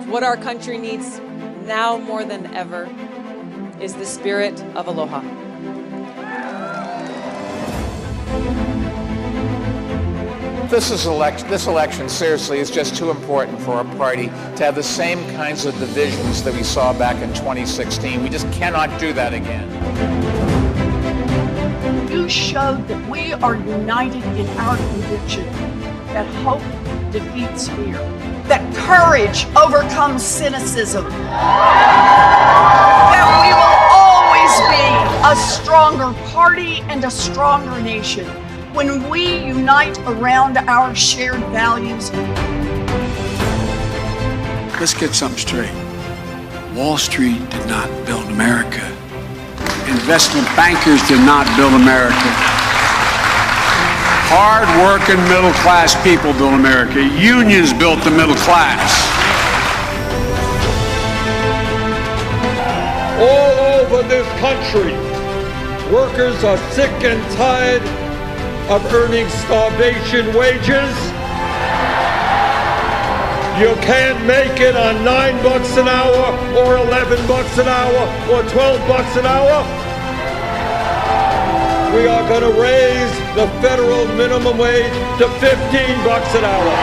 What our country needs now more than ever is the spirit of aloha. This election, seriously, is just too important for our party to have the same kinds of divisions that we saw back in 2016. We just cannot do that again. You showed that we are united in our conviction that hope defeats fear, that courage overcomes cynicism, that we will always be a stronger party and a stronger nation when we unite around our shared values. Let's get something straight. Wall Street did not build America. Investment bankers did not build America. Hard-working middle-class people built America. Unions built the middle class. All over this country, workers are sick and tired of earning starvation wages. You can't make it on $9 an hour or $11 an hour or $12 an hour. We are going to raise the federal minimum wage to $15 an hour.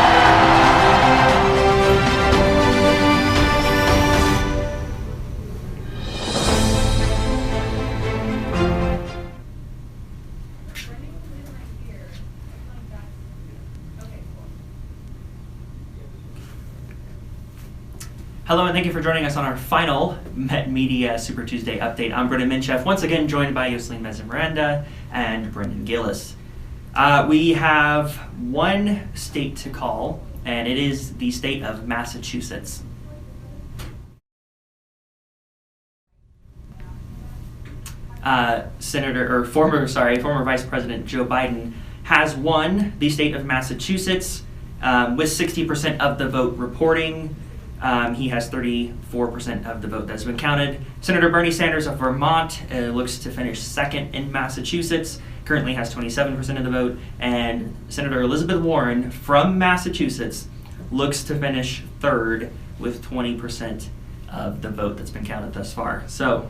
Hello and thank you for joining us on our final Met Media Super Tuesday update. I'm Brenden Mincheff, once again joined by Yoselin Meza-Miranda and Brenden Gilliss. We have one state to call, and it is the state of Massachusetts. Former Vice President Joe Biden has won the state of Massachusetts with 60% of the vote reporting. He has 34% of the vote that's been counted. Senator Bernie Sanders of Vermont looks to finish second in Massachusetts, currently has 27% of the vote, and Senator Elizabeth Warren from Massachusetts looks to finish third with 20% of the vote that's been counted thus far. So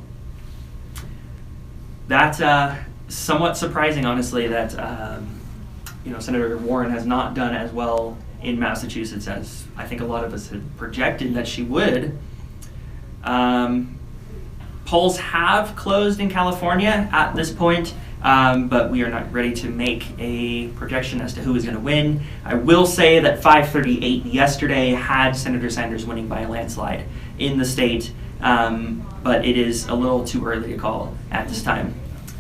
that's somewhat surprising, honestly, that Senator Warren has not done as well in Massachusetts as I think a lot of us had projected that she would. Polls have closed in California at this point, but we are not ready to make a projection as to who is going to win. I will say that 538 yesterday had Senator Sanders winning by a landslide in the state, but it is a little too early to call at this time.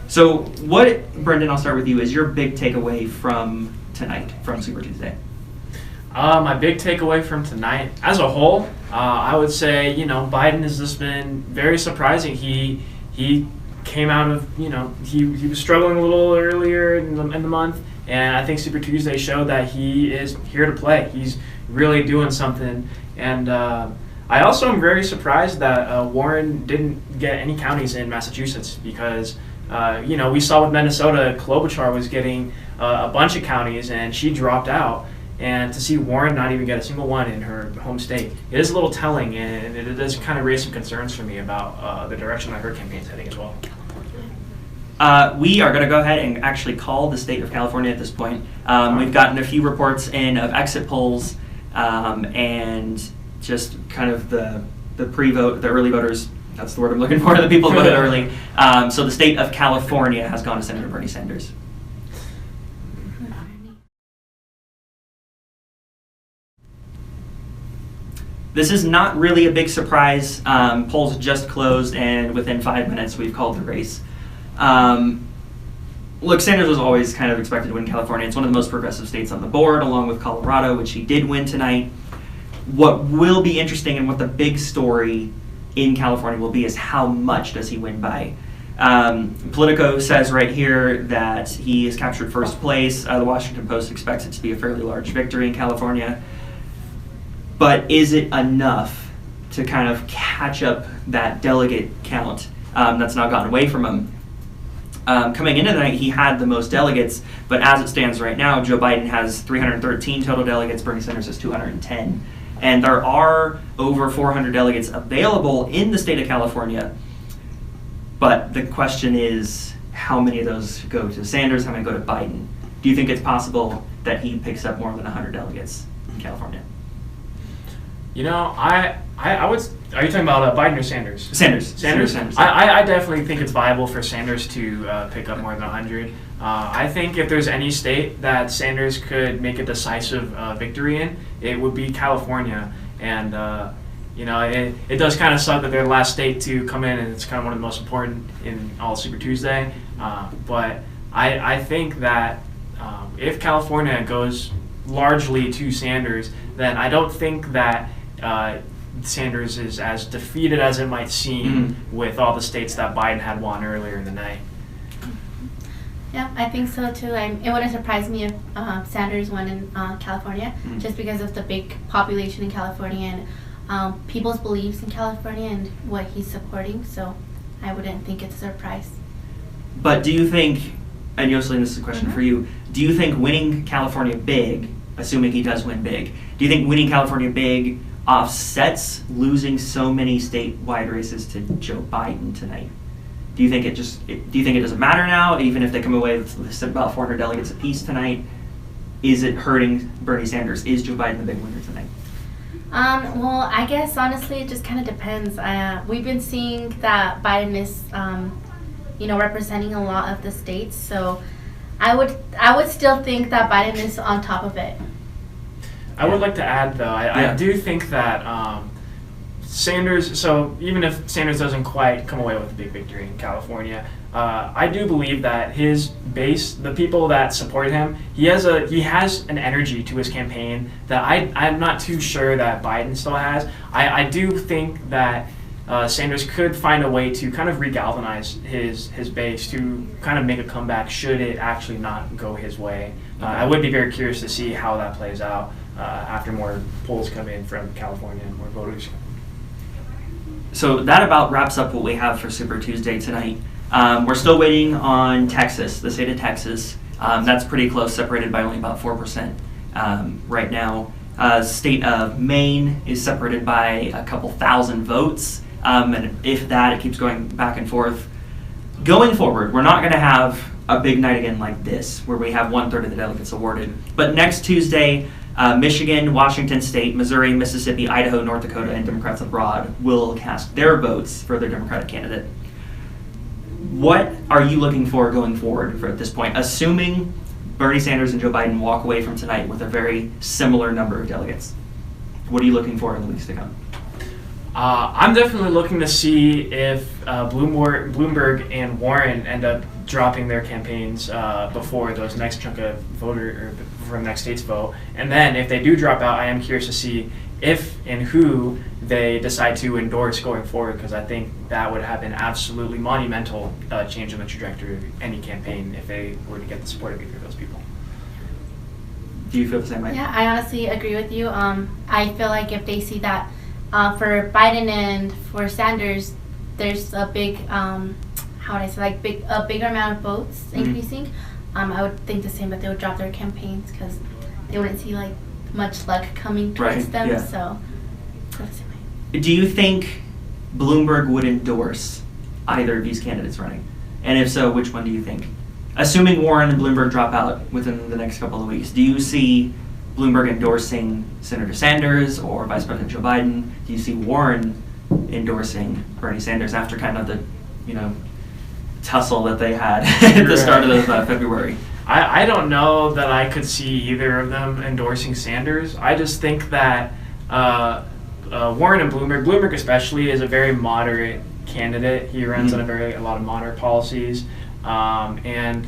So Brenden, I'll start with you, is your big takeaway from tonight, from Super Tuesday? My big takeaway from tonight, as a whole, I would say, Biden has just been very surprising. He came out of, he was struggling a little earlier in the month, and I think Super Tuesday showed that he is here to play. He's really doing something, and I also am very surprised that Warren didn't get any counties in Massachusetts because, we saw with Minnesota, Klobuchar was getting a bunch of counties, and she dropped out. And to see Warren not even get a single one in her home state, it is a little telling, and it does kind of raise some concerns for me about the direction that her campaign's heading as well. We are going to go ahead and actually call the state of California at this point. We've gotten a few reports in of exit polls and just kind of the pre-vote, the early voters. That's the word I'm looking for. The people who voted early. So the state of California has gone to Senator Bernie Sanders. This is not really a big surprise. Polls just closed, and within 5 minutes, we've called the race. Look, Sanders was always kind of expected to win California. It's one of the most progressive states on the board, along with Colorado, which he did win tonight. What will be interesting and what the big story in California will be is how much does he win by. Politico says right here that he has captured first place. The Washington Post expects it to be a fairly large victory in California. But is it enough to kind of catch up that delegate count that's now gotten away from him? Coming into the night, he had the most delegates, but as it stands right now, Joe Biden has 313 total delegates, Bernie Sanders has 210. And there are over 400 delegates available in the state of California. But the question is, how many of those go to Sanders, how many go to Biden? Do you think it's possible that he picks up more than 100 delegates in California? You know, I would. Are you talking about Biden or Sanders? Sanders. I definitely think it's viable for Sanders to pick up more than 100. I think if there's any state that Sanders could make a decisive victory in, it would be California. And you know, it does kind of suck that they're the last state to come in, and it's kind of one of the most important in all Super Tuesday. But I think that if California goes largely to Sanders, then I don't think that Sanders is as defeated as it might seem with all the states that Biden had won earlier in the night. Yeah, I think so too. It wouldn't surprise me if Sanders won in California, just because of the big population in California and people's beliefs in California and what he's supporting. So I wouldn't think it's a surprise. But do you think, and Yoselin, this is a question for you, do you think winning California big, assuming he does win big, do you think winning California big offsets losing so many statewide races to Joe Biden tonight? Do you think it doesn't matter now, even if they come away with about 400 delegates apiece tonight? Is it hurting Bernie Sanders? Is Joe Biden the big winner tonight? Well, I guess honestly it just kind of depends. We've been seeing that Biden is, representing a lot of the states. So I would still think that Biden is on top of it. I would like to add, though, I do think that Sanders, so even if Sanders doesn't quite come away with a big victory in California, I do believe that his base, the people that support him, he has an energy to his campaign that I'm not too sure that Biden still has. I do think that Sanders could find a way to kind of regalvanize his base to kind of make a comeback should it actually not go his way. I would be very curious to see how that plays out after more polls come in from California and more voters. So that about wraps up what we have for Super Tuesday tonight. We're still waiting on Texas, the state of Texas. That's pretty close, separated by only about 4% right now. State of Maine is separated by a couple thousand votes. And if that, it keeps going back and forth. Going forward, we're not going to have a big night again like this, where we have 1/3 of the delegates awarded. But next Tuesday, Michigan, Washington State, Missouri, Mississippi, Idaho, North Dakota, and Democrats abroad will cast their votes for their Democratic candidate. What are you looking for going forward at this point, assuming Bernie Sanders and Joe Biden walk away from tonight with a very similar number of delegates? What are you looking for in the weeks to come? I'm definitely looking to see if Bloomberg and Warren end up dropping their campaigns before those next chunk of voter or from next state's vote. And then if they do drop out, I am curious to see if and who they decide to endorse going forward, because I think that would have an absolutely monumental change in the trajectory of any campaign if they were to get the support of either of those people. Do you feel the same way? Yeah, I honestly agree with you. I feel like if they see that for Biden and for Sanders, there's a big, a bigger amount of votes increasing. I would think the same, but they would drop their campaigns because they wouldn't see much luck coming towards them. Yeah. So, do you think Bloomberg would endorse either of these candidates running? And if so, which one do you think? Assuming Warren and Bloomberg drop out within the next couple of weeks, do you see Bloomberg endorsing Senator Sanders or Vice President Joe Biden? Do you see Warren endorsing Bernie Sanders after kind of the, tussle that they had at the start of February? I don't know that I could see either of them endorsing Sanders. I just think that Warren and Bloomberg especially, is a very moderate candidate. He runs on a lot of moderate policies. And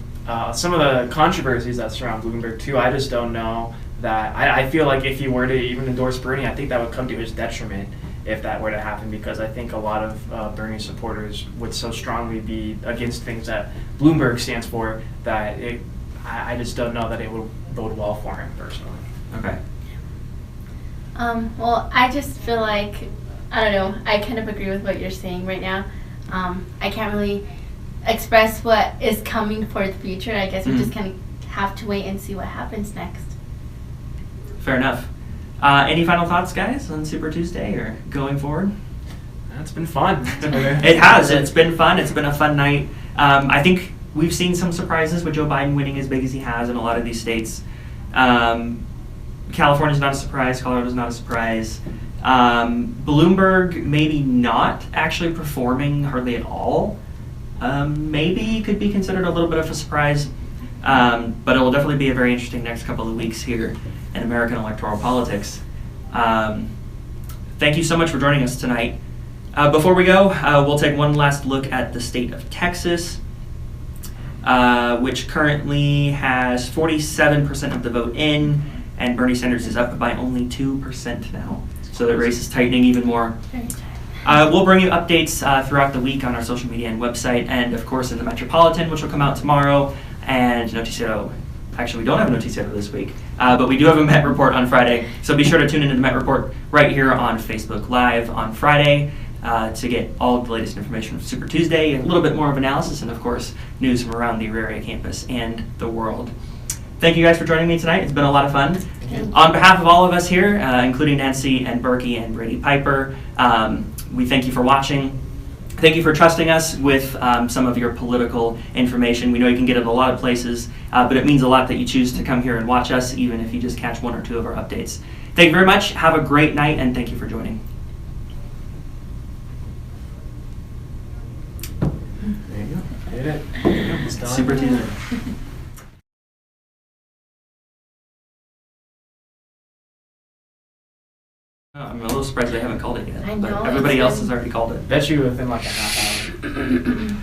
some of the controversies that surround Bloomberg too, I just don't know that. I feel like if he were to even endorse Bernie, I think that would come to his detriment if that were to happen, because I think a lot of Bernie supporters would so strongly be against things that Bloomberg stands for that I just don't know that it would bode well for him personally. Okay. Well, I just feel like, I don't know, I kind of agree with what you're saying right now. I can't really express what is coming for the future. I guess we just kind of have to wait and see what happens next. Fair enough. Any final thoughts, guys, on Super Tuesday or going forward? It's been fun. It has. It's been fun. It's been a fun night. I think we've seen some surprises with Joe Biden winning as big as he has in a lot of these states. California's not a surprise. Colorado's not a surprise. Bloomberg maybe not actually performing hardly at all. Maybe could be considered a little bit of a surprise. But it will definitely be a very interesting next couple of weeks here in American electoral politics. Thank you so much for joining us tonight. Before we go, we'll take one last look at the state of Texas, which currently has 47% of the vote in, and Bernie Sanders is up by only 2% now. So the race is tightening even more. We'll bring you updates throughout the week on our social media and website, and of course in the Metropolitan, which will come out tomorrow, and Noticiero. Actually, we don't have a Noticiero this week, but we do have a Met Report on Friday. So be sure to tune into the Met Report right here on Facebook Live on Friday to get all of the latest information from Super Tuesday, a little bit more of analysis, and of course, news from around the Auraria campus and the world. Thank you guys for joining me tonight. It's been a lot of fun. On behalf of all of us here, including Nancy and Berkey and Brady Piper, we thank you for watching. Thank you for trusting us with some of your political information. We know you can get it a lot of places, but it means a lot that you choose to come here and watch us, even if you just catch one or two of our updates. Thank you very much. Have a great night, and thank you for joining. There you go. Did it. It's done. Super Tuesday. I'm a little surprised they haven't called it yet. I know, But everybody it's else been- has already called it. Bet you within like a half hour.